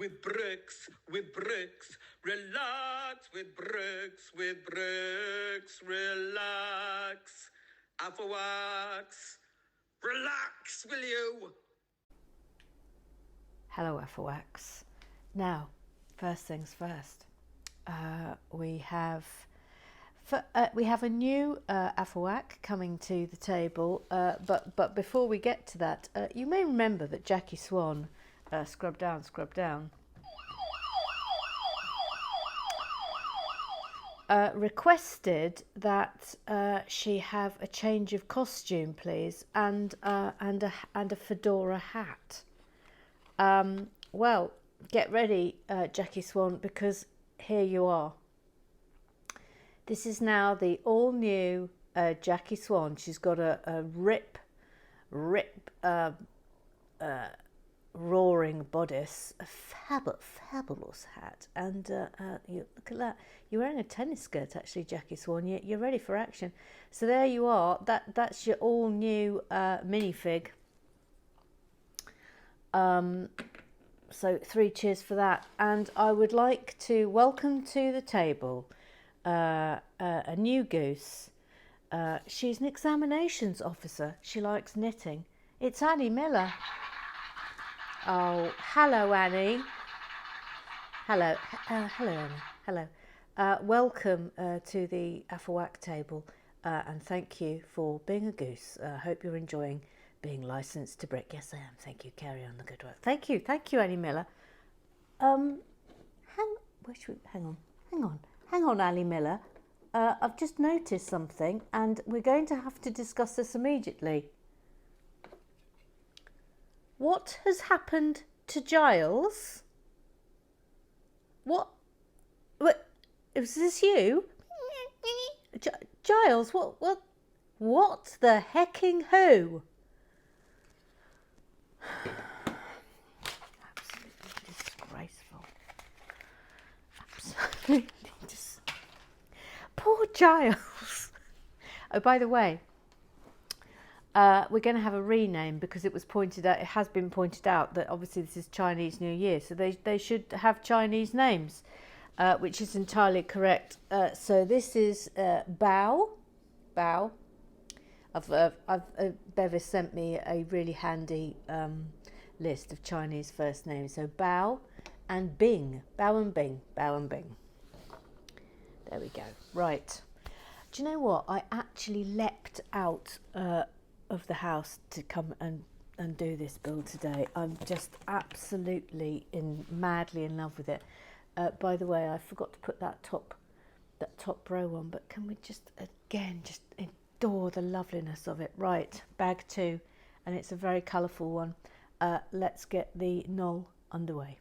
with bricks, relax with bricks, relax. Alpha wax, relax, will you? Hello, Afrowax. Now, first things first. We have a new Afrowac coming to the table, but before we get to that, you may remember that Jackie Swan, scrub down, requested that she have a change of costume, please, and a fedora hat. Well, get ready, Jackie Swan, because here you are. This is now the all-new Jackie Swan. She's got a rip, roaring bodice, a fabulous hat, and you look at that. You're wearing a tennis skirt, actually, Jackie Swan. You're ready for action. So there you are. That's your all-new minifig. So 3 cheers for that. And I would like to welcome to the table a new goose. She's an examinations officer. She likes knitting. It's Annie Miller. Oh, hello, Annie. Hello, Annie. Hello. Welcome to the Afrowac table, and thank you for being a goose. Hope you're enjoying being licensed to brick. Yes, I am. Thank you. Carry on the good work. Thank you, Annie Miller. Hang on, Annie Miller. I've just noticed something, and we're going to have to discuss this immediately. What has happened to Giles? What? Was this you? Giles, what the hecking who? Absolutely disgraceful. Absolutely Poor Giles. Oh, by the way, we're going to have a rename because it has been pointed out that obviously this is Chinese New Year, so they should have Chinese names, which is entirely correct. So this is Bao. Bevis sent me a really handy list of Chinese first names. So Bao and Bing. Bao and Bing. There we go. Right. Do you know what? I actually leapt out of the house to come and do this build today. I'm just absolutely madly in love with it. By the way, I forgot to put that top row on, but can we just adore the loveliness of it? Right, bag 2, and it's a very colourful one. Let's get the knoll underway.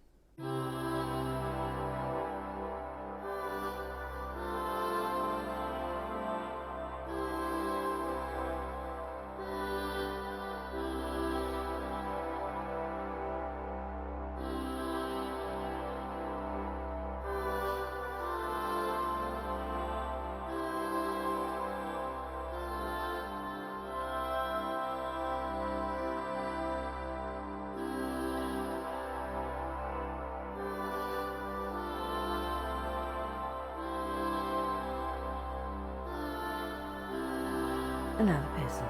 Another person.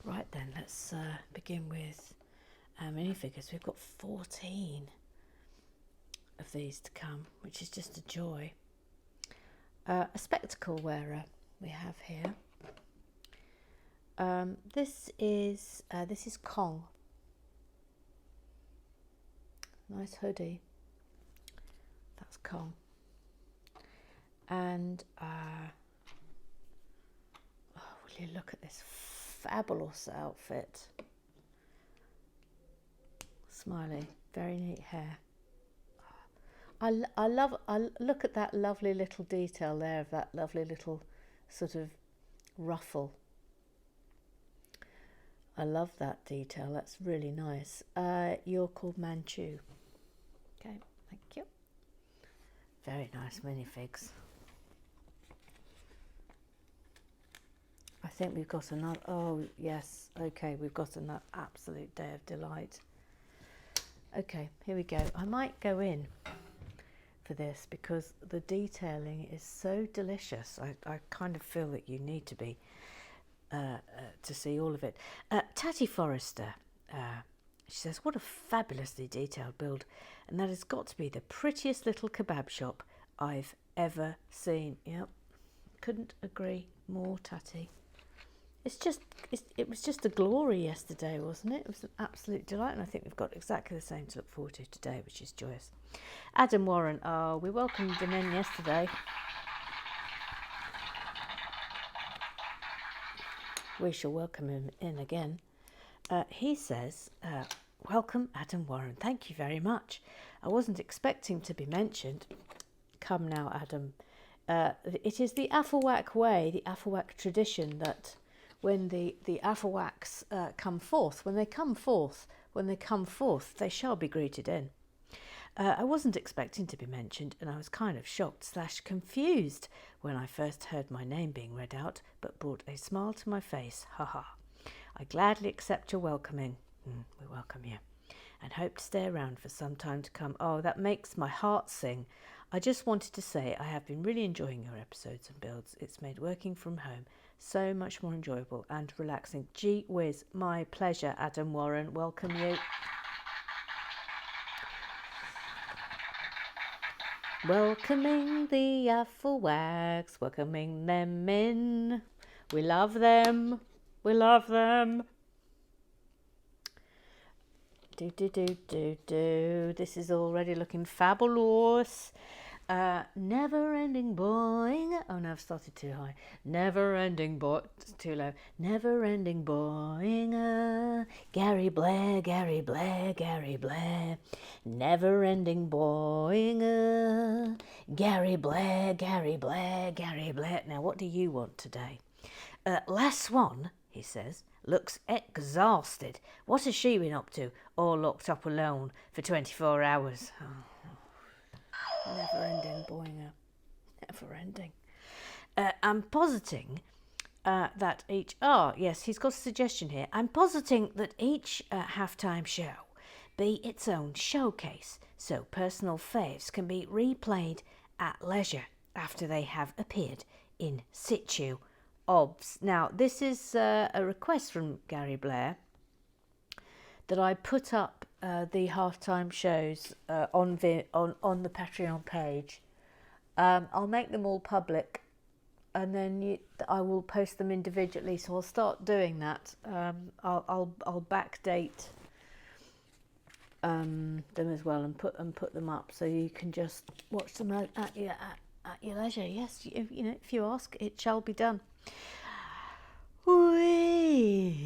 Right then, let's begin with minifigures. We've got 14 of these to come, which is just a joy. A spectacle wearer we have here. This is Kong. Nice hoodie. That's Kong. And will you look at this fabulous outfit? Smiley, very neat hair. I look at that lovely little detail there of that lovely little sort of ruffle. I love that detail. That's really nice. You're called Manchu. Okay, thank you. Very nice minifigs. I think we've got another. Oh, yes. Okay, we've got another absolute day of delight. Okay, here we go. I might go in for this because the detailing is so delicious. I kind of feel that you need to be to see all of it. Tatty Forrester, she says, what a fabulously detailed build, and that has got to be the prettiest little kebab shop I've ever seen. Yep, couldn't agree more, Tatty. It was just a glory yesterday, wasn't it? It was an absolute delight, and I think we've got exactly the same to look forward to today, which is joyous. Adam Warren, we welcomed him in yesterday. We shall welcome him in again. He says, welcome, Adam Warren. Thank you very much. I wasn't expecting to be mentioned. Come now, Adam. It is the Afflewack way, the Afflewack tradition, that when the Afflewacks come forth, when they come forth, they shall be greeted in. I wasn't expecting to be mentioned, and I was kind of shocked / confused when I first heard my name being read out, but brought a smile to my face. Ha ha. I gladly accept your welcoming. We welcome you, and hope to stay around for some time to come. Oh, that makes my heart sing. I just wanted to say I have been really enjoying your episodes and builds. It's made working from home so much more enjoyable and relaxing. Gee whiz, my pleasure, Adam Warren. Welcome you. Welcoming the Afflewacks, welcoming them in. We love them. We love them. This is already looking fabulous. Never ending boing. Oh no, I've started too high. Never ending boing. Too low. Never ending boing. Gary Blair, Gary Blair, Gary Blair. Never ending boing. Gary Blair, Gary Blair, Gary Blair. Now, what do you want today? Last Swan, he says, looks exhausted. What has she been up to? All locked up alone for 24 hours. Oh. Never ending, boinger. Never ending. I'm positing that each... Oh, yes, he's got a suggestion here. I'm positing that each halftime show be its own showcase, so personal faves can be replayed at leisure after they have appeared in situ. Obs. Now, this is a request from Gary Blair that I put up the halftime shows on the Patreon page. I'll make them all public, and then I will post them individually. So I'll start doing that. I'll backdate them as well and put them up, so you can just watch them at your leisure. Yes, you know, if you ask, it shall be done. We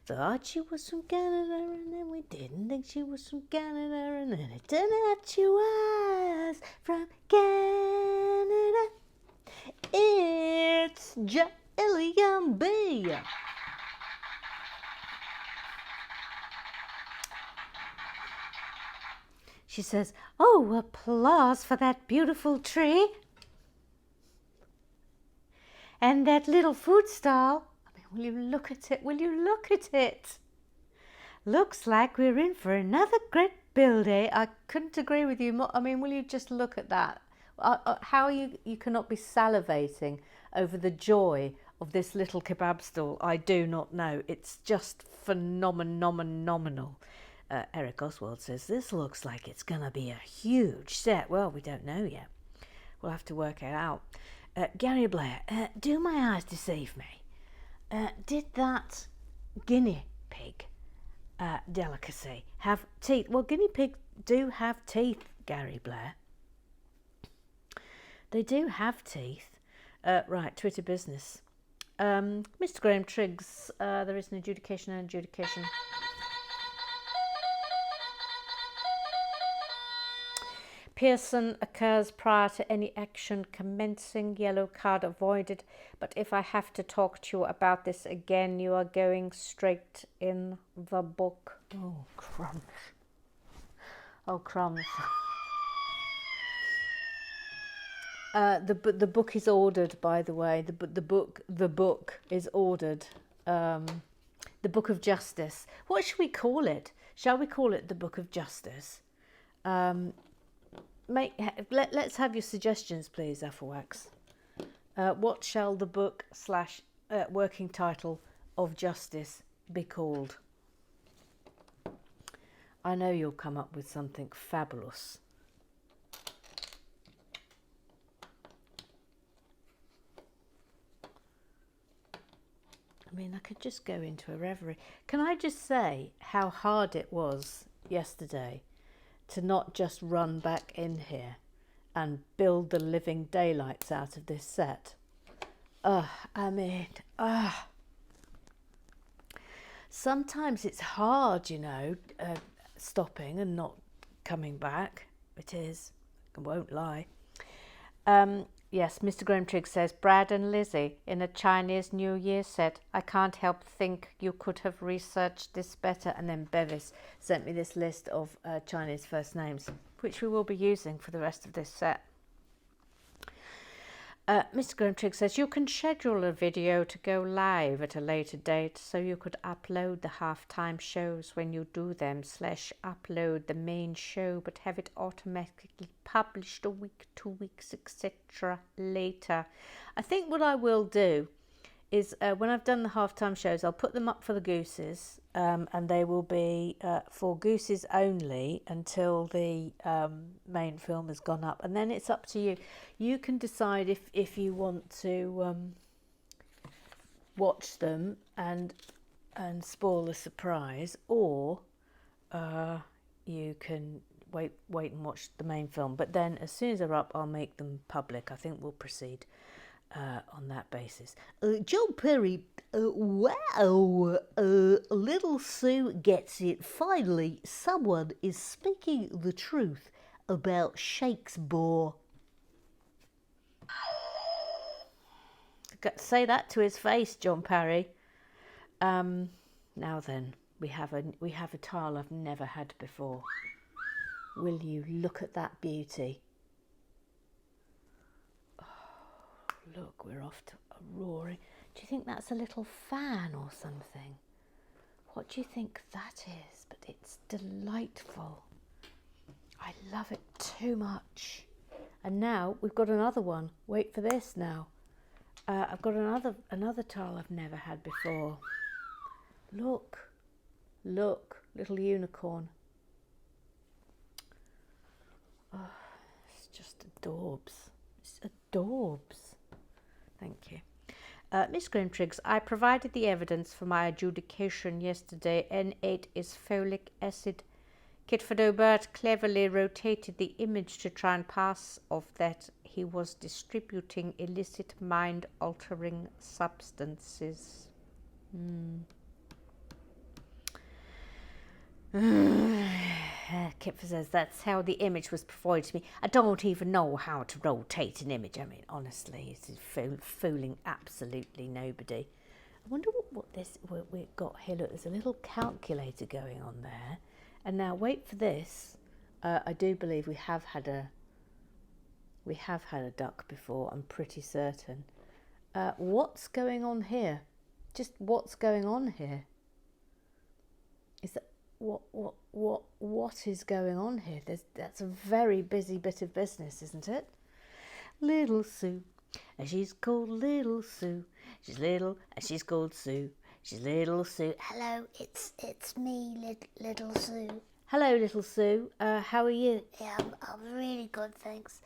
thought she was from Canada, and then we didn't think she was from Canada, and then it turned out she was from Canada. It's Jillian B. She says, oh, applause for that beautiful tree. And that little food stall. I mean, will you look at it? Will you look at it? Looks like we're in for another great build day. I couldn't agree with you more. I mean, will you just look at that? How you cannot be salivating over the joy of this little kebab stall, I do not know. It's just phenomenal. Eric Oswald says, this looks like it's going to be a huge set. Well, we don't know yet. We'll have to work it out. Gary Blair, do my eyes deceive me? Did that guinea pig delicacy have teeth? Well, guinea pigs do have teeth, Gary Blair. They do have teeth. Right, Twitter business. Mr. Graham Triggs, there is an adjudication. Pearson occurs prior to any action commencing. Yellow card avoided. But if I have to talk to you about this again, you are going straight in the book. Oh, crumbs. Oh, crumbs. The book is ordered, by the way. The book is ordered. The Book of Justice. What should we call it? Shall we call it the Book of Justice? Let's have your suggestions, please, Afflewax. What shall the book / working title of Justice be called? I know you'll come up with something fabulous. I mean, I could just go into a reverie. Can I just say how hard it was yesterday to not just run back in here and build the living daylights out of this set? Sometimes it's hard, you know, stopping and not coming back. It is. I won't lie. Yes, Mr. Graham Trigg says, Brad and Lizzie in a Chinese New Year set. I can't help think you could have researched this better. And then Bevis sent me this list of Chinese first names, which we will be using for the rest of this set. Mr. Graham Trigg says, you can schedule a video to go live at a later date so you could upload the halftime shows when you do them / upload the main show but have it automatically published a week, 2 weeks, etc. later. I think what I will do is when I've done the halftime shows, I'll put them up for the gooses and they will be for gooses only until the main film has gone up, and then it's up to you. You can decide if you want to watch them and spoil the surprise, or you can wait and watch the main film. But then as soon as they're up, I'll make them public. I think we'll proceed on that basis. John Perry, wow, Little Sue gets it. Finally, someone is speaking the truth about Shakespeare. Say that to his face, John Parry. Now then, we have a tile I've never had before. Will you look at that beauty? Look, we're off to a roaring. Do you think that's a little fan or something? What do you think that is? But it's delightful. I love it too much. And now we've got another one. Wait for this now. I've got another tile I've never had before. Look, little unicorn. Oh, it's just adorbs. It's adorbs. Thank you. Miss Graham Triggs, I provided the evidence for my adjudication yesterday. N8 is folic acid. Kitford O'Bert cleverly rotated the image to try and pass off that he was distributing illicit mind-altering substances. Kipfer says, that's how the image was provided to me. I don't even know how to rotate an image. I mean, honestly, it's fooling absolutely nobody. I wonder what we've got here. Look, there's a little calculator going on there. And now, wait for this. I do believe we have had a duck before, I'm pretty certain. What's going on here? Just what's going on here? Is that what is going on here? That's a very busy bit of business, isn't it? Little Sue, and she's called Little Sue. She's little, and she's called Sue. She's Little Sue. Hello, it's me, Little Sue. Hello, Little Sue. How are you? Yeah, I'm really good, thanks.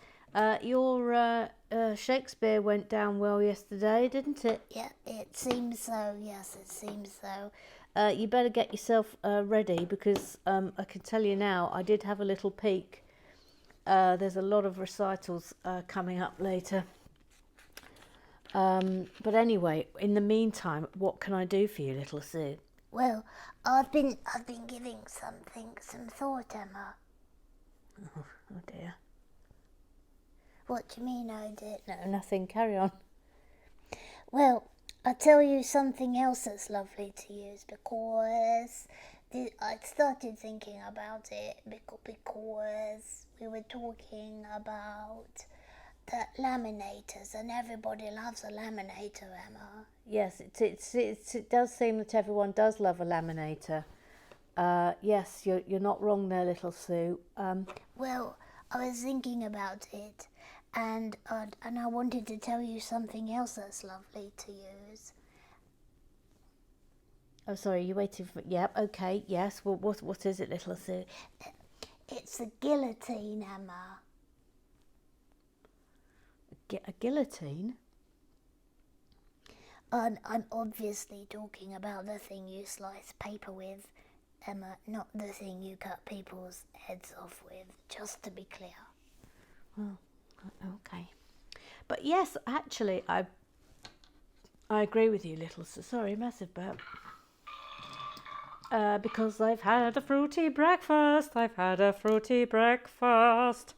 Your Shakespeare went down well yesterday, didn't it? Yeah, it seems so. Yes, it seems so. You better get yourself ready, because I can tell you now, I did have a little peek. There's a lot of recitals coming up later. But anyway, in the meantime, what can I do for you, Little Sue? Well, I've been giving some thought, Emma. Oh dear. What do you mean I did? No, nothing. Carry on. Well, I'll tell you something else that's lovely to use because I started thinking about it because we were talking about the laminators and everybody loves a laminator, Emma. Yes, it does seem that everyone does love a laminator. Yes, you're not wrong there, little Sue. Well, I was thinking about it, and I wanted to tell you something else that's lovely to use. Oh, sorry, you waiting for? Yep. Okay. Yes. Well, what is it, little Sue? It's a guillotine, Emma. A guillotine? I'm obviously talking about the thing you slice paper with, Emma, not the thing you cut people's heads off with, just to be clear. Well, okay. But yes, actually, I agree with you, little Sue. Sorry, massive burp. Because I've had a fruity breakfast. I've had a fruity breakfast.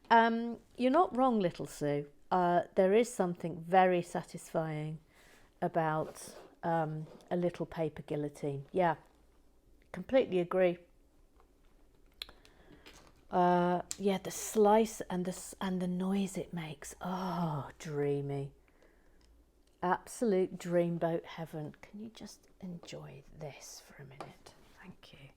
You're not wrong, little Sue. There is something very satisfying about a little paper guillotine. Yeah, completely agree. Yeah, the slice and the noise it makes. Oh, dreamy. Absolute dreamboat heaven. Can you just enjoy this for a minute? Thank you.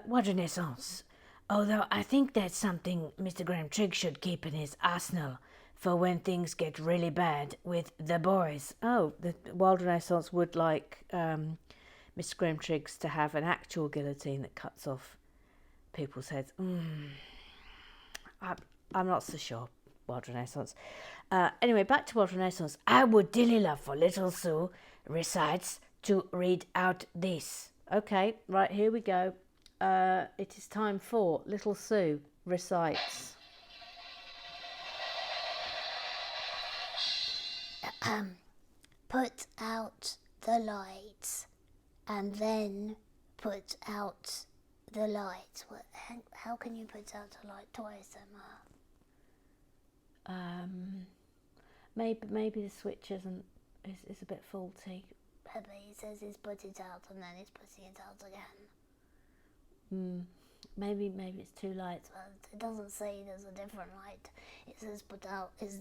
What Renaissance? Although I think that's something Mr. Graham Trigg should keep in his arsenal for when things get really bad with the boys. Oh, the Wild Renaissance would like Mr. Graham Triggs to have an actual guillotine that cuts off people's heads. I'm not so sure, Wild Renaissance. Anyway, back to Wild Renaissance. I would dearly love for little Sue recites to read out this. Okay, right, here we go. It is time for Little Sue recites. Put out the lights, and then put out the light. How can you put out a light twice, Emma? Maybe the switch is a bit faulty. But he says he's put it out and then he's putting it out again. Maybe it's two lights. Well, it doesn't say there's a different light. It says put out. It's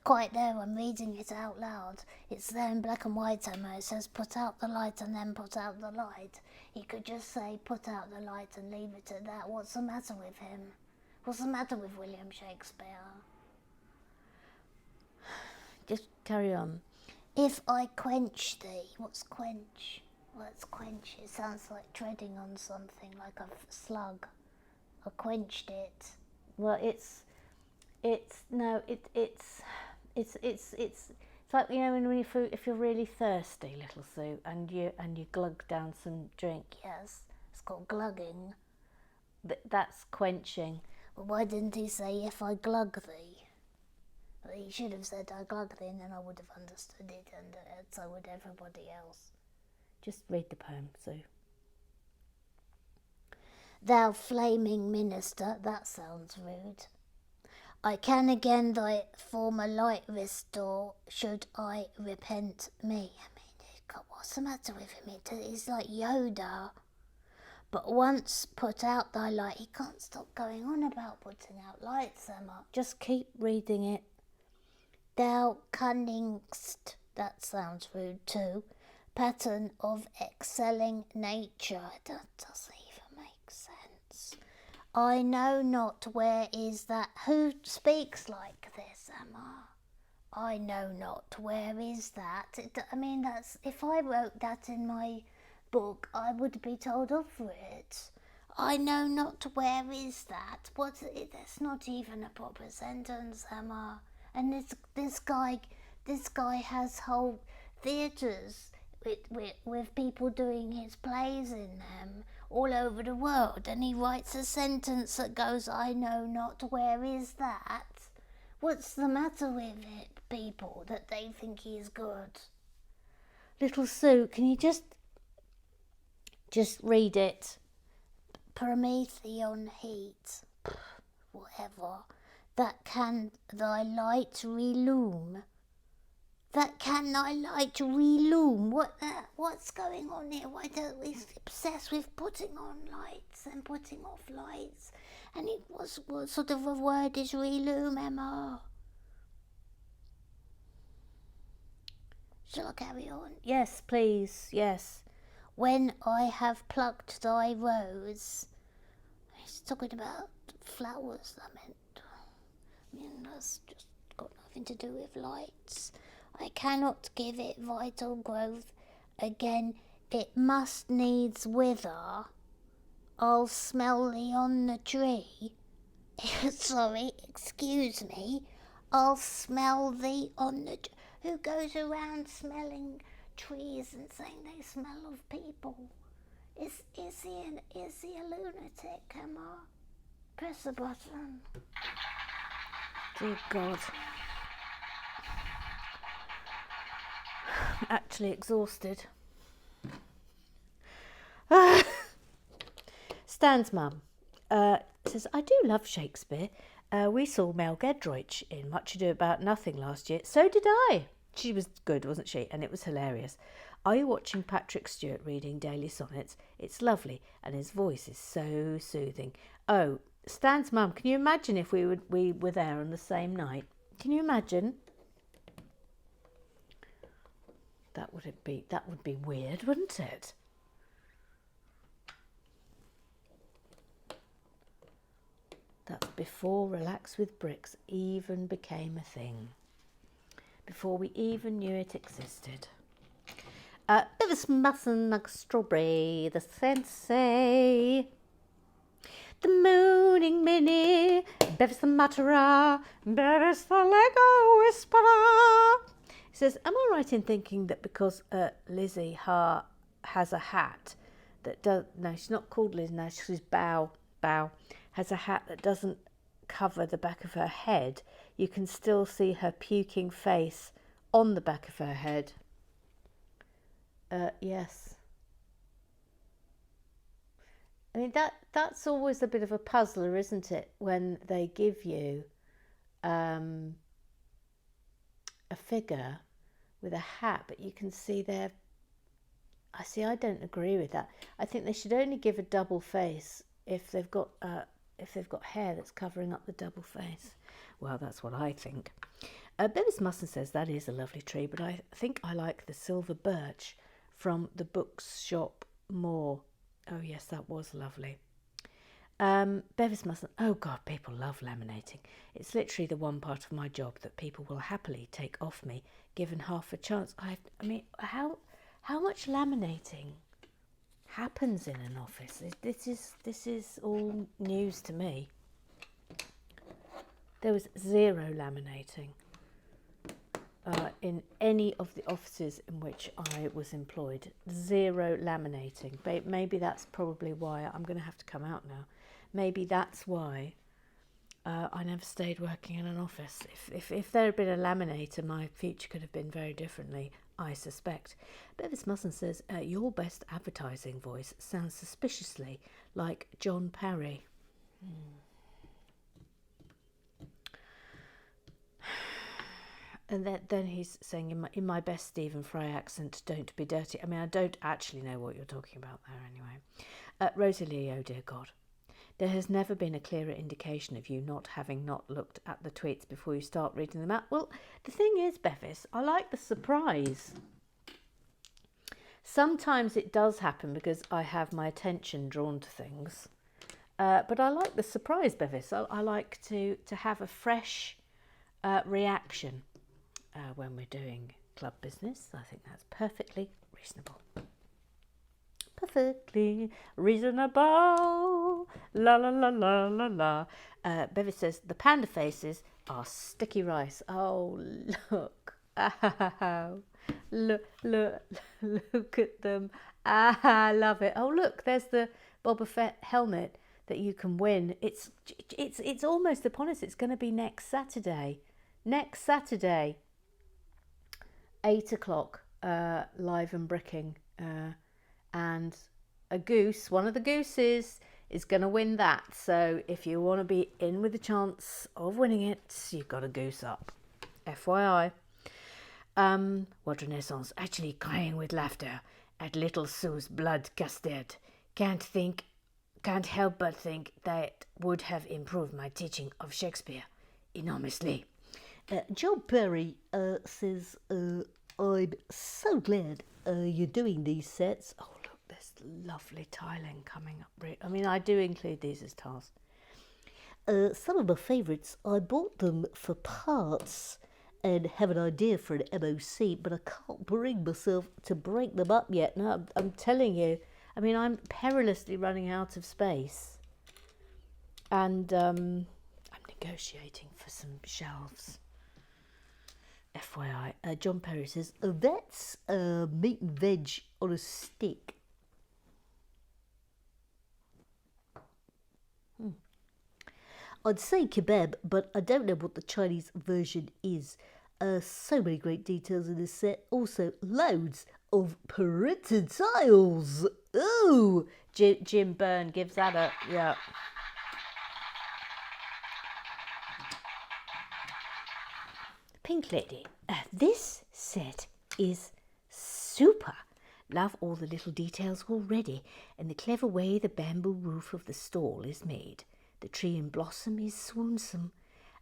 quite there. I'm reading it out loud. It's there in black and white, Emma. It says put out the light and then put out the light. He could just say put out the light and leave it at that. What's the matter with him? What's the matter with William Shakespeare? Just carry on. If I quench thee. What's quench? What's quench? It sounds like treading on something, like a slug. I quenched it. Well, it's like, you know, when if you're really thirsty, little Sue, and you glug down some drink. Yes, it's called glugging. That's quenching. Well, why didn't he say if I glug thee? Well, he should have said I glug thee, and then I would have understood it, and so would everybody else. Just read the poem, Sue. Thou flaming minister, that sounds rude. I can again thy former light restore, should I repent me. I mean, God, what's the matter with him? He's like Yoda. But once put out thy light, he can't stop going on about putting out lights, Emma. Just keep reading it. Thou cunningst, that sounds rude too, pattern of excelling nature. That doesn't even make sense. I know not where is that. Who speaks like this, Emma? I know not where is that. I mean, that's, if I wrote that in my book, I would be told off for it. I know not where is that. That's not even a proper sentence, Emma. And this guy has whole theatres with people doing his plays in them all over the world, and he writes a sentence that goes, I know not where is that. What's the matter with it, people, that they think he's good? Little Sue, can you just read it? Promethean heat, whatever. that can thy light relume. That can thy light relume. What's going on here? Why don't we obsess with putting on lights and putting off lights? And what sort of a word is relume, Emma? Shall I carry on? Yes, please, yes. When I have plucked thy rose. He's talking about flowers, I meant. That's just got nothing to do with lights. I cannot give it vital growth. Again, it must needs wither. I'll smell thee on the tree. Sorry, excuse me. I'll smell thee on the tree. Who goes around smelling trees and saying they smell of people? Is he a lunatic, Emma? Press the button. Dear God. I'm actually exhausted. Stan's mum says, I do love Shakespeare. We saw Mel Gedroych in Much Ado About Nothing last year. So did I. She was good, wasn't she? And it was hilarious. Are you watching Patrick Stewart reading daily sonnets? It's lovely, and his voice is so soothing. Oh, Stan's mum, can you imagine if we were there on the same night? Can you imagine? That would be weird, wouldn't it? That's before Relax with Bricks even became a thing. Before we even knew it existed. Bevis mustn't like strawberry, the sensei. The mooning minnie, Bevis the mutterer, Bevis the Lego whisperer. He says, am I right in thinking that because Lizzie has a hat that does... No, she's not called Liz now, she's Bow, has a hat that doesn't cover the back of her head, you can still see her puking face on the back of her head. Yes. I mean, that's always a bit of a puzzler, isn't it? When they give you a figure with a hat, but you can see their... I don't agree with that. I think they should only give a double face if they've got hair that's covering up the double face. Well, that's what I think. Bevis Musson says that is a lovely tree, but I think I like the silver birch from the bookshop more. Oh yes, that was lovely. Bevis Musson, oh God, people love laminating. It's literally the one part of my job that people will happily take off me, given half a chance. I mean, how much laminating happens in an office? This is all news to me. There was zero laminating in any of the offices in which I was employed. Zero laminating. Maybe that's probably why I'm going to have to come out now. Maybe that's why I never stayed working in an office. If there had been a laminator, my future could have been very differently, I suspect. Bevis Musson says, your best advertising voice sounds suspiciously like John Parry. And then he's saying, in my best Stephen Fry accent, don't be dirty. I mean, I don't actually know what you're talking about there anyway. Rosalie, oh dear God. There has never been a clearer indication of you not having looked at the tweets before you start reading them out. Well, the thing is, Bevis, I like the surprise. Sometimes it does happen because I have my attention drawn to things. But I like the surprise, Bevis. I like to have a fresh reaction when we're doing club business. I think that's perfectly reasonable. Perfectly reasonable. La la la la la la. Bevis says the panda faces are sticky rice. Oh, look. Oh, look at them. I love it. Oh, look, there's the Boba Fett helmet that you can win. It's almost upon us. It's going to be next Saturday. 8 o'clock, live and bricking. And a goose, one of the gooses, is going to win that. So if you want to be in with a chance of winning it, you've got to goose up. FYI. What Renaissance, actually crying with laughter at little Sue's blood custard. Can't help but think that would have improved my teaching of Shakespeare enormously. John Perry says, I'm so glad you're doing these sets. Oh, look, there's lovely tiling coming up. I mean, I do include these as tiles. Some of my favourites, I bought them for parts and have an idea for an MOC, but I can't bring myself to break them up yet. No, I'm telling you, I mean, I'm perilously running out of space. And I'm negotiating for some shelves. FYI, John Perry says, that's meat and veg on a stick. I'd say kebab, but I don't know what the Chinese version is. So many great details in this set. Also, loads of printed tiles. Ooh! Jim Byrne gives that a, yeah. Pink Lady, this set is super. Love all the little details already and the clever way the bamboo roof of the stall is made. The tree in blossom is swoonsome.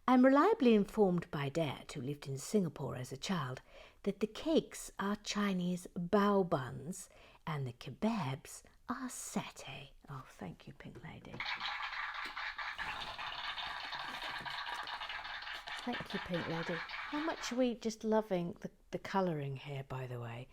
I'm reliably informed by Dad, who lived in Singapore as a child, that the cakes are Chinese bao buns and the kebabs are satay. Oh, thank you, Pink Lady. Thank you, Pink Lady. How much are we just loving the colouring here, by the way?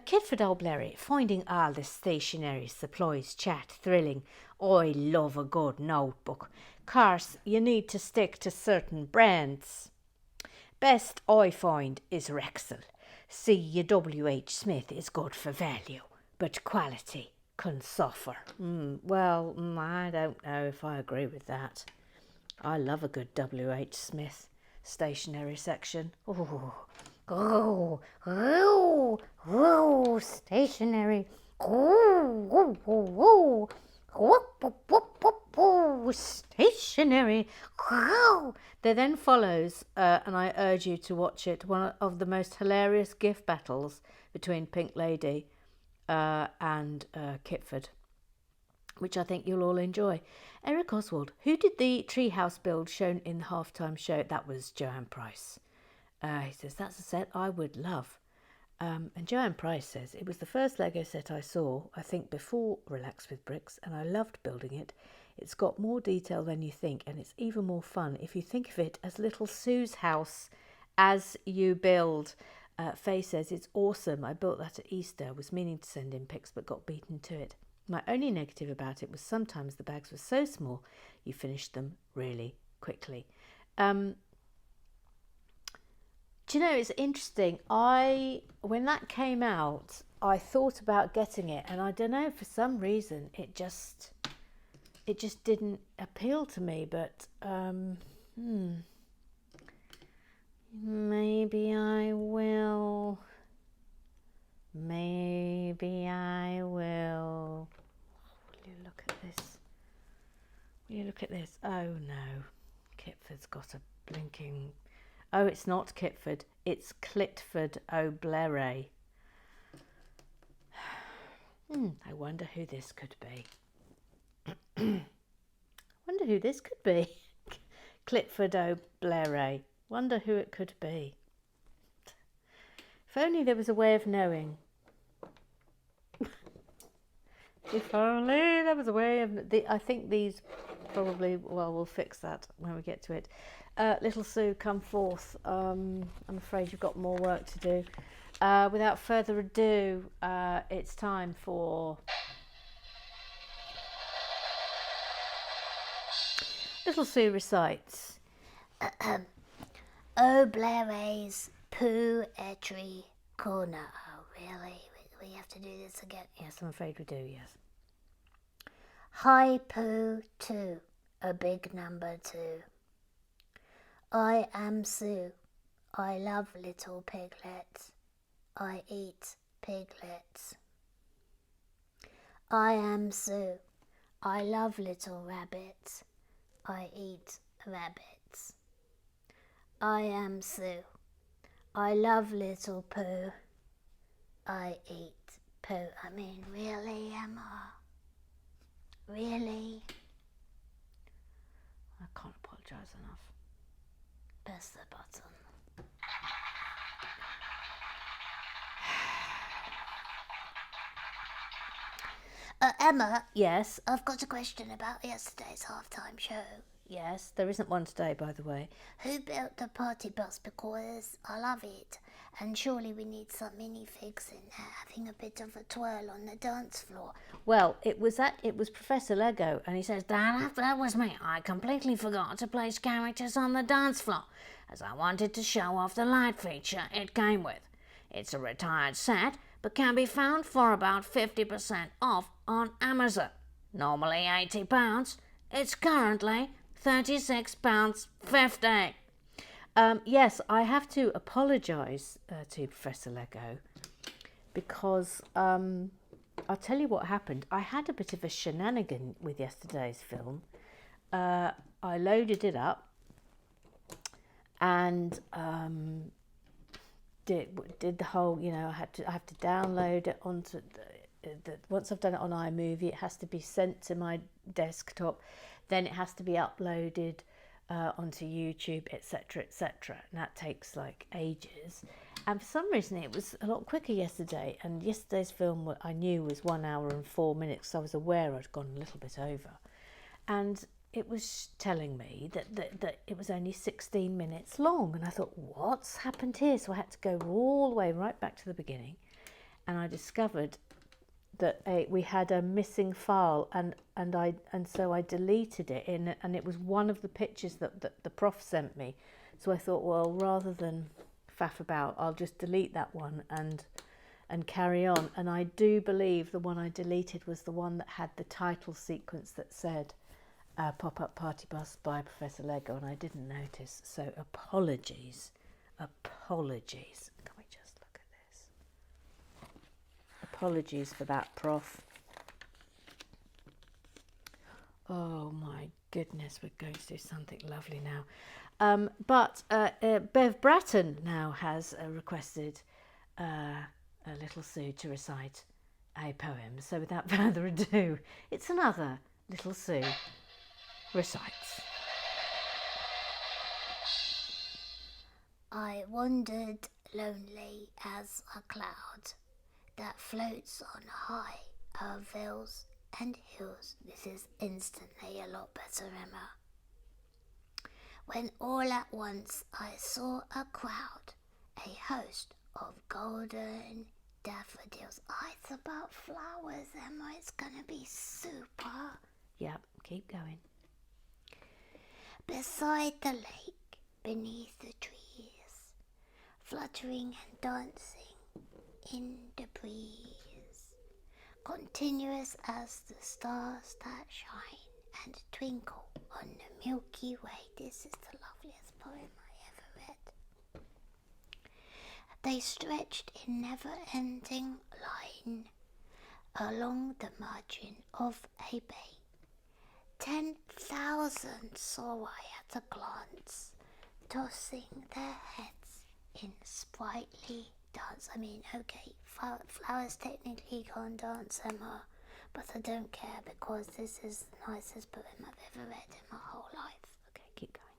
Kitford O'Blerry, finding all the stationery supplies chat thrilling. I love a good notebook. Course, you need to stick to certain brands. Best I find is Rexel. CUWH Smith is good for value, but quality can suffer. I don't know if I agree with that. I love a good WH Smith stationery section. Stationery. Stationery. There then follows, and I urge you to watch it, one of the most hilarious gift battles between Pink Lady and Kitford, which I think you'll all enjoy. Eric Oswald, who did the treehouse build shown in the halftime show? That was Joanne Price. He says, that's a set I would love. And Joanne Price says, it was the first Lego set I saw, I think before Relax with Bricks, and I loved building it. It's got more detail than you think, and it's even more fun if you think of it as little Sue's house as you build. Faye says, it's awesome. I built that at Easter. Was meaning to send in pics, but got beaten to it. My only negative about it was sometimes the bags were so small, you finished them really quickly. Do you know, it's interesting. When that came out, I thought about getting it, and I don't know, for some reason, it just didn't appeal to me. But maybe I will. Maybe I will. Will you look at this? Will you look at this? Oh no, Kitford's got a blinking. Oh, it's not Kitford, it's Clitford O'Blerry. I wonder who this could be. Wonder who this could be. Clitford O'Blerry. Wonder who it could be. If only there was a way of knowing. If only there was a way of... I think these probably... Well, we'll fix that when we get to it. Little Sue, come forth. I'm afraid you've got more work to do. Without further ado, it's time for... Little Sue recites. O'Blerry's Poetry Corner. Oh, really? We have to do this again? Yes, I'm afraid we do, yes. Hi Pooh 2, a big number 2. I am Sue. I love little piglets. I eat piglets. I am Sue. I love little rabbits. I eat rabbits. I am Sue. I love little poo. I eat poo. I mean, really, Emma? Really? I can't apologise enough. Press the button. Emma, Yes, I've got a question about yesterday's halftime show. yes, there isn't one today, by the way. Who built the party bus? Because I love it. And surely we need some minifigs in there having a bit of a twirl on the dance floor. Well, it was Professor Lego, and he says, that was me. I completely forgot to place characters on the dance floor, as I wanted to show off the light feature it came with. It's a retired set, but can be found for about 50% off on Amazon. Normally £80, it's currently £36.50. Yes, I have to apologise to Professor Lego because I'll tell you what happened. I had a bit of a shenanigan with yesterday's film. I loaded it up and did the whole, I have to download it onto once I've done it on iMovie, it has to be sent to my desktop, then it has to be uploaded onto YouTube, etc., etc. And that takes like ages. And for some reason, it was a lot quicker yesterday. And yesterday's film, I knew, was 1 hour and 4 minutes. So I was aware I'd gone a little bit over. And it was telling me that it was only 16 minutes long. And I thought, what's happened here? So I had to go all the way right back to the beginning. And I discovered that we had a missing file, and so I deleted it and it was one of the pictures that the prof sent me. So I thought, well, rather than faff about, I'll just delete that one and carry on. And I do believe the one I deleted was the one that had the title sequence that said Pop-Up Party Bus by Professor Lego, and I didn't notice. So apologies. Can we just look at this? Apologies for that, Prof. Oh my goodness, we're going to do something lovely now. But Bev Bratton now has requested a little Sue to recite a poem. So without further ado, it's another little Sue recites. I wandered lonely as a cloud that floats on high o'er vales and hills. This is instantly a lot better, Emma. When all at once I saw a crowd, a host of golden daffodils. Oh, it's about flowers, Emma. It's gonna be super. Yep, keep going. Beside the lake, beneath the trees, fluttering and dancing in the breeze, continuous as the stars that shine and twinkle on the Milky Way. This is the loveliest poem I ever read. They stretched in never-ending line along the margin of a bay. 10,000 saw I at a glance, tossing their heads in sprightly dance. I mean, okay, flowers technically can't dance, Emma, but I don't care because this is the nicest poem I've ever read in my whole life. Okay, keep going.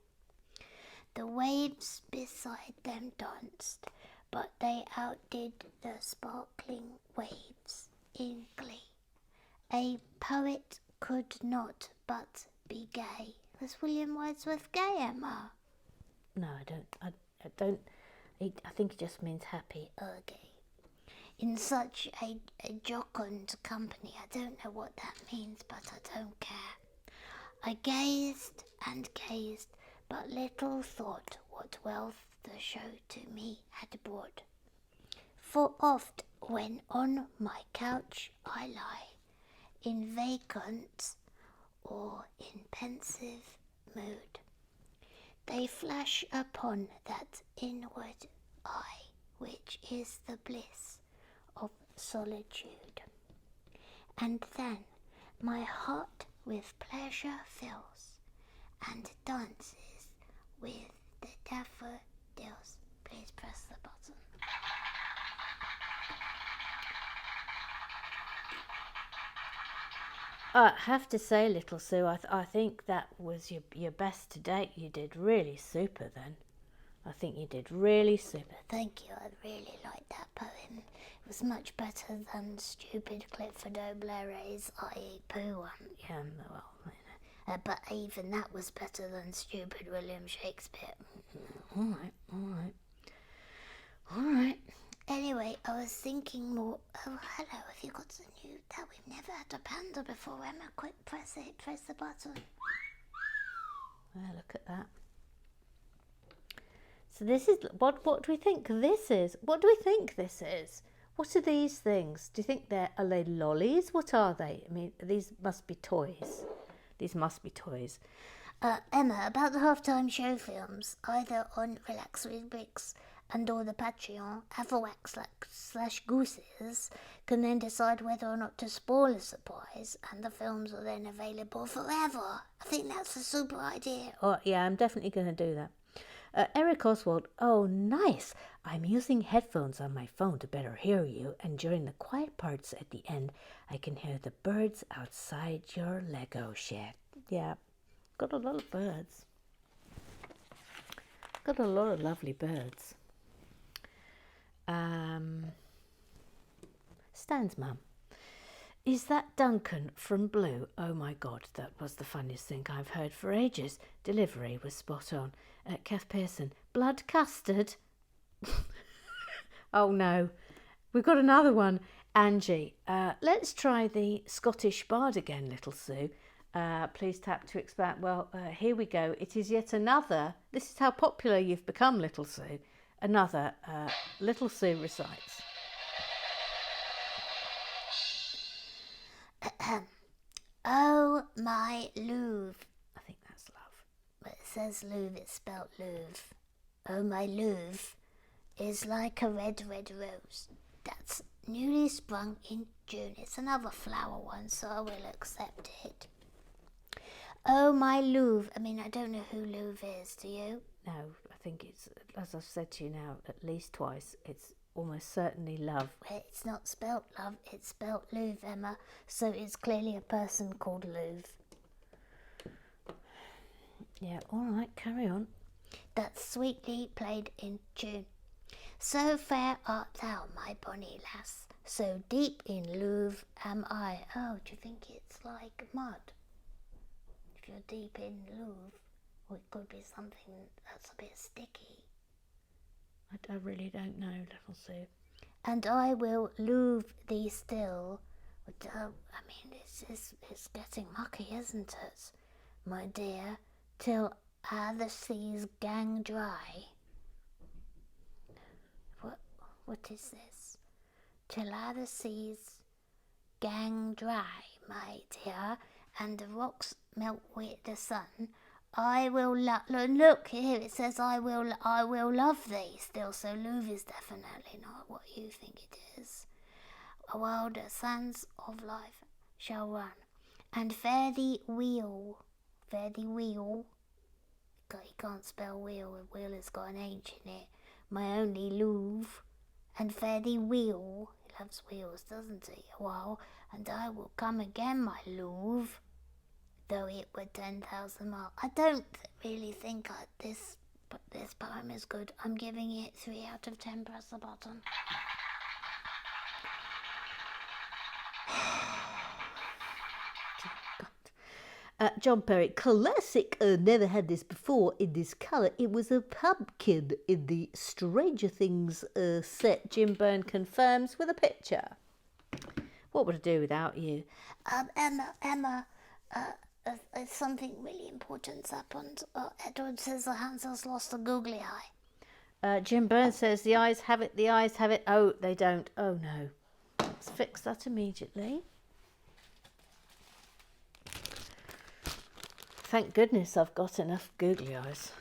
The waves beside them danced, but they outdid the sparkling waves in glee. A poet could not but be gay. Was William Wordsworth gay, Emma? No, I don't. I think it just means happy. Okay. In such a jocund company, I don't know what that means, but I don't care. I gazed and gazed, but little thought what wealth the show to me had brought. For oft, when on my couch I lie, in vacant or in pensive mood, they flash upon that inward eye, which is the bliss of solitude. And then my heart with pleasure fills, and dances with the daffodils. Please press the button. I have to say, little Sue, I think that was your best to date. You did really super then. I think you did really super. Thank you, I really liked that poem. It was much better than stupid Clifford O'Bleary's I Eat Poo one. Yeah, well, But even that was better than stupid William Shakespeare. all right, all right, all right. Anyway, I was thinking more. Oh, hello, have you got a new... That we've never had a panda before, Emma. Quick, press it, press the button. Well, look at that. So this is, what do we think this is? What do we think this is? What are these things? Do you think are they lollies? What are they? I mean, these must be toys. These must be toys. Emma, about the halftime show films, either on Relax with Bricks and or the Patreon, / Gooses can then decide whether or not to spoil a surprise, and the films are then available forever. I think that's a super idea. Oh, yeah, I'm definitely going to do that. Eric Oswald, oh, nice. I'm using headphones on my phone to better hear you, and during the quiet parts at the end, I can hear the birds outside your Lego shed. Yeah, got a lot of birds. Got a lot of lovely birds. Stan's mum. Is that Duncan from Blue? Oh my God, that was the funniest thing I've heard for ages. Delivery was spot on. Kath Pearson, blood custard? Oh no, we've got another one. Angie, let's try the Scottish bard again, little Sue. Please tap to expand. Well, here we go. It is yet another. This is how popular you've become, little Sue. Another little Sue recites. Oh, my Louvre. I think that's love. But it says Louvre, it's spelt Louvre. Oh, my Louvre is like a red, red rose that's newly sprung in June. It's another flower one, so I will accept it. Oh, my Louvre. I mean, I don't know who Louvre is, do you? No, I think it's, as I've said to you now at least twice, it's almost certainly love. Well, it's not spelt love, it's spelt Louvre, Emma, so it's clearly a person called Louvre. Yeah, all right, carry on. That's sweetly played in June. So fair art thou, my bonny lass, so deep in Louvre am I. Oh, do you think it's like mud? If you're deep in Louvre, or it could be something that's a bit sticky. I really don't know, little Sue. And I will Louvre thee still. I mean, it's getting mucky, isn't it, my dear? Till the seas gang dry. What is this? Till the seas gang dry, my dear, and the rocks melt with the sun. I will look here. It says I will love thee still. So Louvre is definitely not what you think it is. While the sands of life shall run, and fare thee wheel. You can't spell wheel. Wheel has got an H in it. My only Louvre. And fare thee wheel. He loves wheels, doesn't he? Well, and I will come again, my Louvre, though it were 10,000 miles. I don't really think this poem is good. I'm giving it 3 out of 10. Press the button. John Perry, classic. Never had this before in this colour. It was a pumpkin in the Stranger Things set. Jim Byrne confirms with a picture. What would I do without you? Emma, something really important's happened. Edward says the Hansel's lost a googly eye. Jim Byrne says the eyes have it, the eyes have it. Oh, they don't. Oh, no. Let's fix that immediately. Thank goodness I've got enough googly eyes.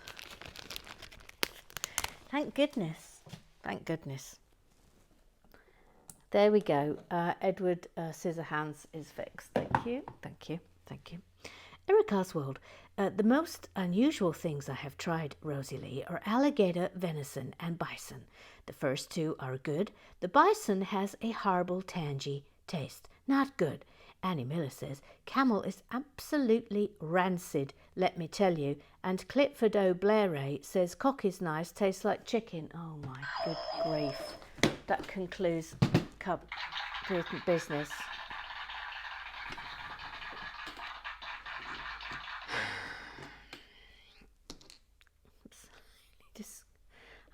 Thank goodness. Thank goodness. There we go. Edward Scissorhands is fixed. Thank you. Thank you. Thank you. Eric Oswald, the most unusual things I have tried, Rosie Lee, are alligator, venison, and bison. The first two are good. The bison has a horrible tangy taste. Not good. Annie Miller says, camel is absolutely rancid, let me tell you. And Clifford O'Blairy says, cock is nice, tastes like chicken. Oh my good grief. That concludes business.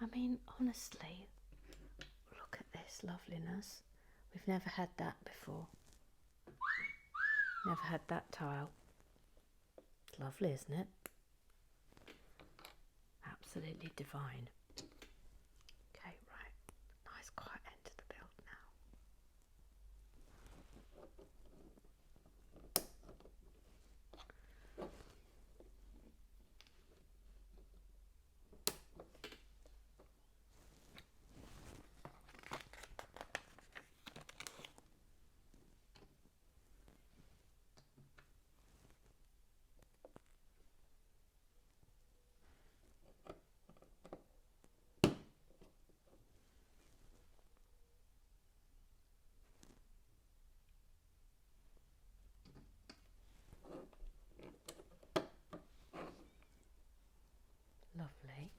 I mean, honestly, look at this loveliness. We've never had that before. Never had that tile. It's lovely, isn't it? Absolutely divine. Okay, right. Nice quiet end to the build now. Lovely.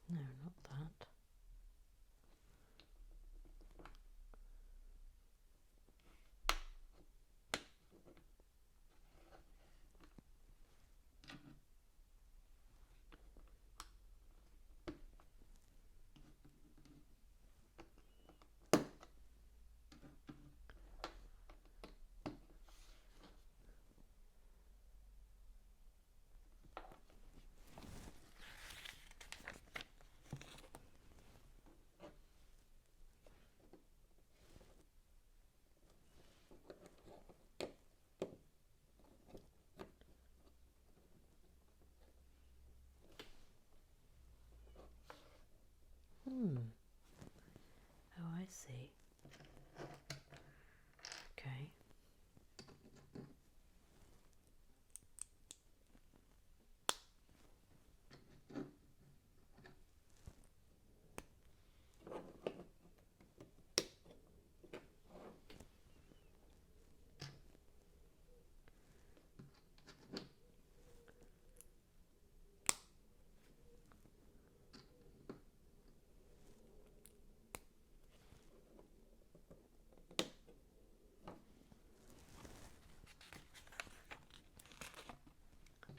No, not that. Oh, I see. Okay.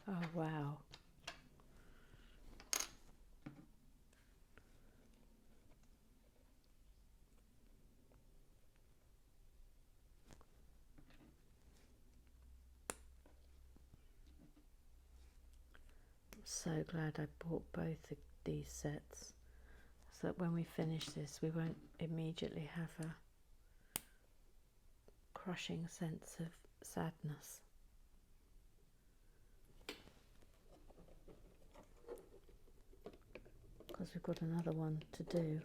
Oh, wow. I'm so glad I bought both of these sets, so that when we finish this we won't immediately have a crushing sense of sadness. Because we've got another one to do.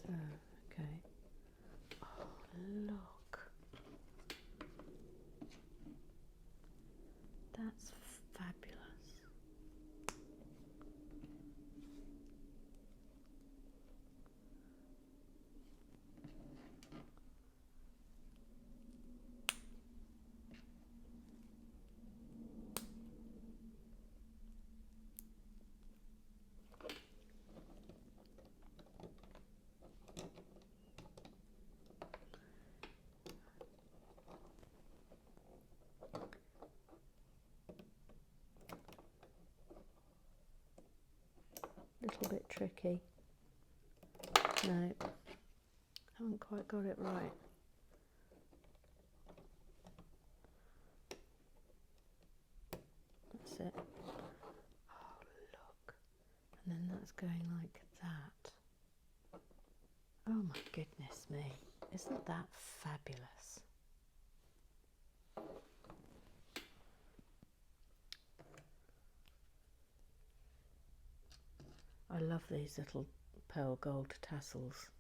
So, okay. Oh, look. That's fabulous. Little bit tricky. No. Haven't quite got it right. That's it. Oh, look. And then that's going like that. Oh my goodness me. Isn't that fabulous? I love these little pearl gold tassels.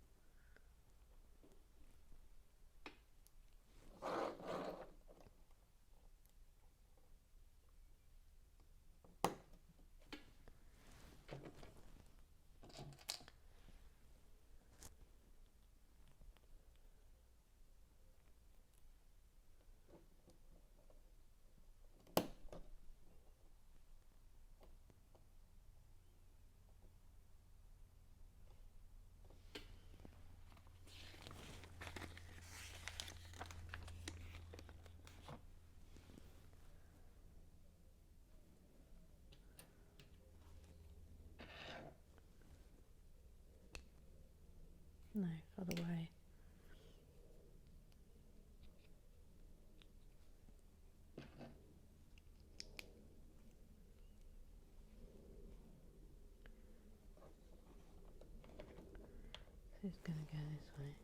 No, other way. So it's going to go this way.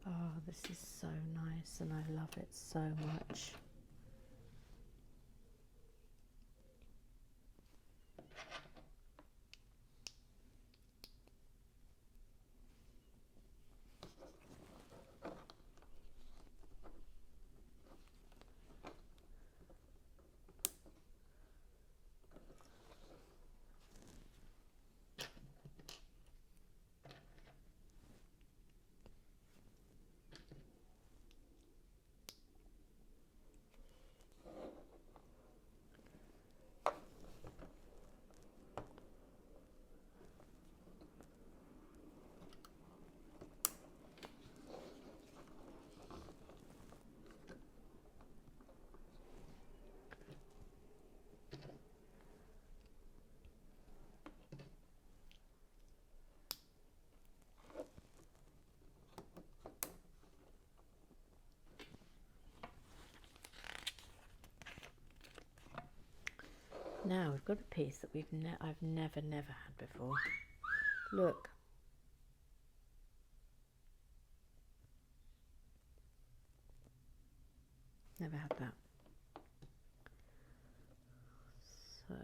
Oh, this is so nice and I love it so much. Now we've got a piece that I've never had before. Look. Never had that. So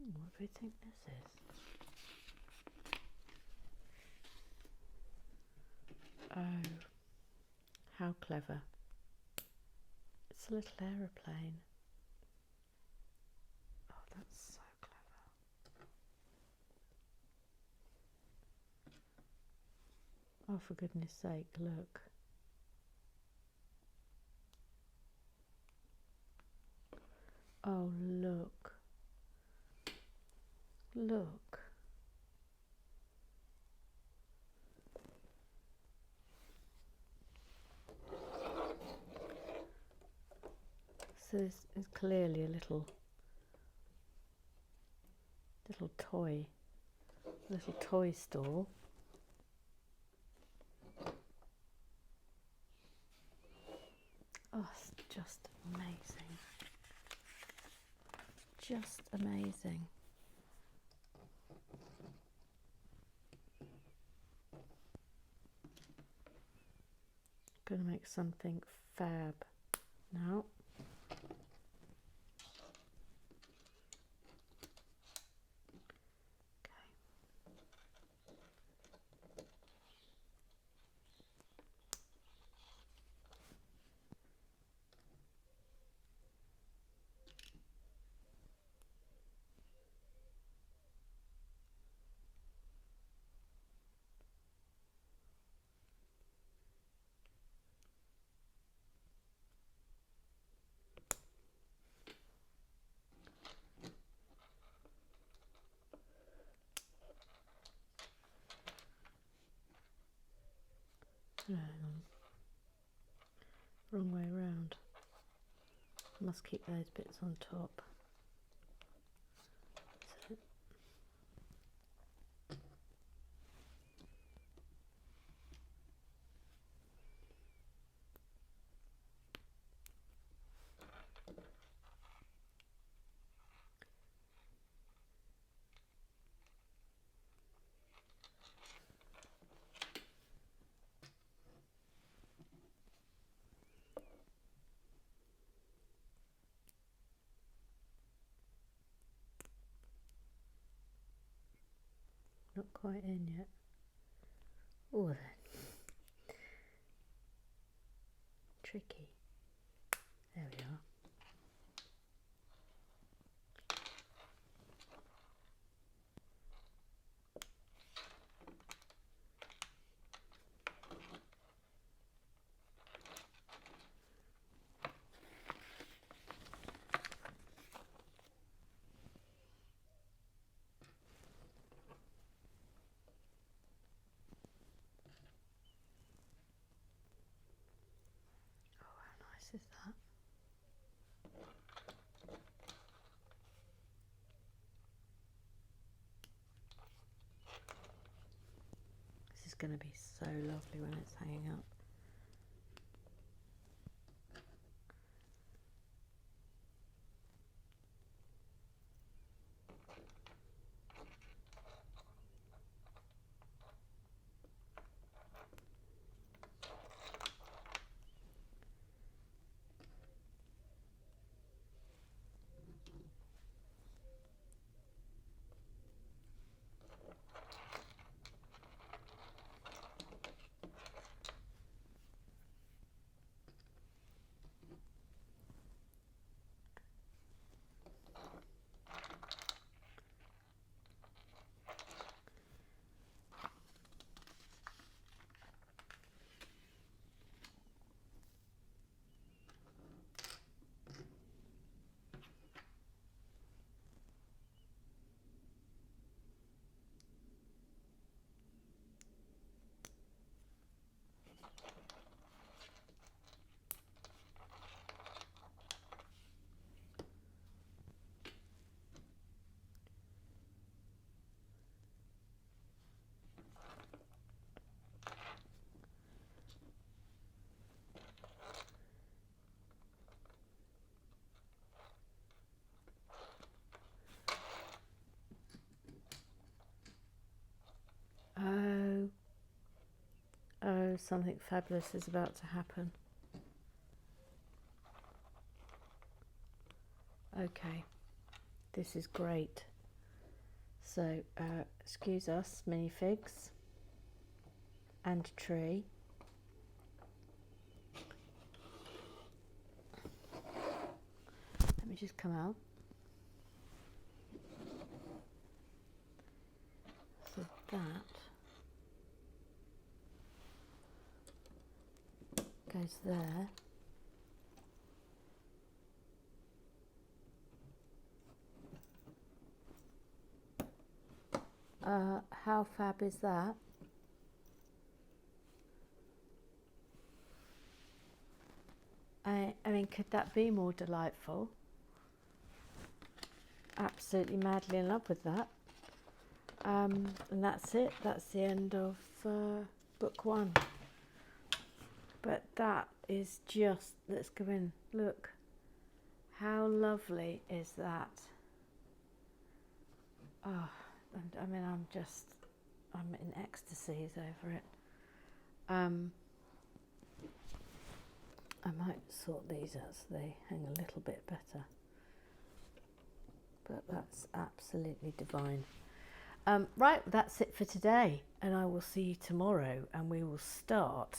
what do we think this is? Oh, how clever. It's a little aeroplane. Oh, that's so clever. Oh, for goodness sake, look. Oh, look. Look. So this is clearly a little toy store. Oh, it's just amazing. Just amazing. going to make something fab now. Hang on. Wrong way round. Must keep those bits on top. So. Not quite in yet. Oh, then. Tricky. There we are. Is that? This is going to be so lovely when it's hanging up. Oh, something fabulous is about to happen. Okay, this is great. So, excuse us, minifigs and tree. Let me just come out. So that goes there. How fab is that? I mean, could that be more delightful? Absolutely madly in love with that. And that's it. That's the end of book one. But that is just, let's go in. Look, how lovely is that? Oh, I mean, I'm in ecstasies over it. I might sort these out so they hang a little bit better. But that's absolutely divine. Right, that's it for today, and I will see you tomorrow, and we will start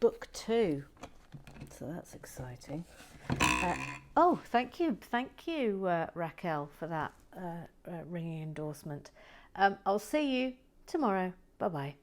book 2. So that's exciting. Oh, thank you, Raquel, for that ringing endorsement. I'll see you tomorrow. Bye bye.